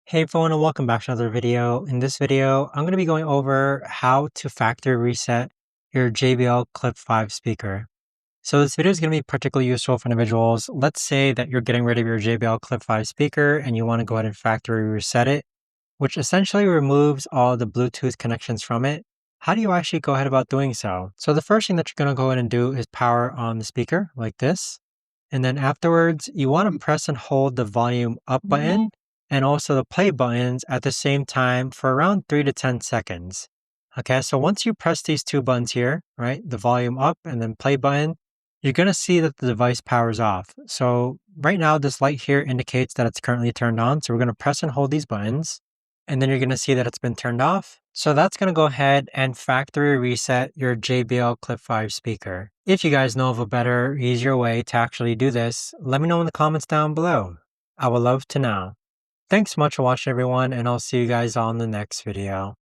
Hey everyone, and welcome back to another video. In this video, I'm going to be going over how to factory reset your JBL Clip 5 speaker. So this video is going to be particularly useful for individuals. Let's say that you're getting rid of your JBL Clip 5 speaker and you want to go ahead and factory reset it, which essentially removes all the Bluetooth connections from it. How do you actually go ahead about doing so? So the first thing that you're going to go ahead and do is power on the speaker like this. And then afterwards, you want to press and hold the volume up button and also the play buttons at the same time for around 3 to 10 seconds. Okay, so once you press these two buttons here, right, the volume up and then play button, you're going to see that the device powers off. So right now, this light here indicates that it's currently turned on. So we're going to press and hold these buttons, and then you're going to see that it's been turned off. So that's going to go ahead and factory reset your JBL Clip 5 speaker. If you guys know of a better, easier way to actually do this, let me know in the comments down below. I would love to know. Thanks so much for watching everyone, and I'll see you guys all in the next video.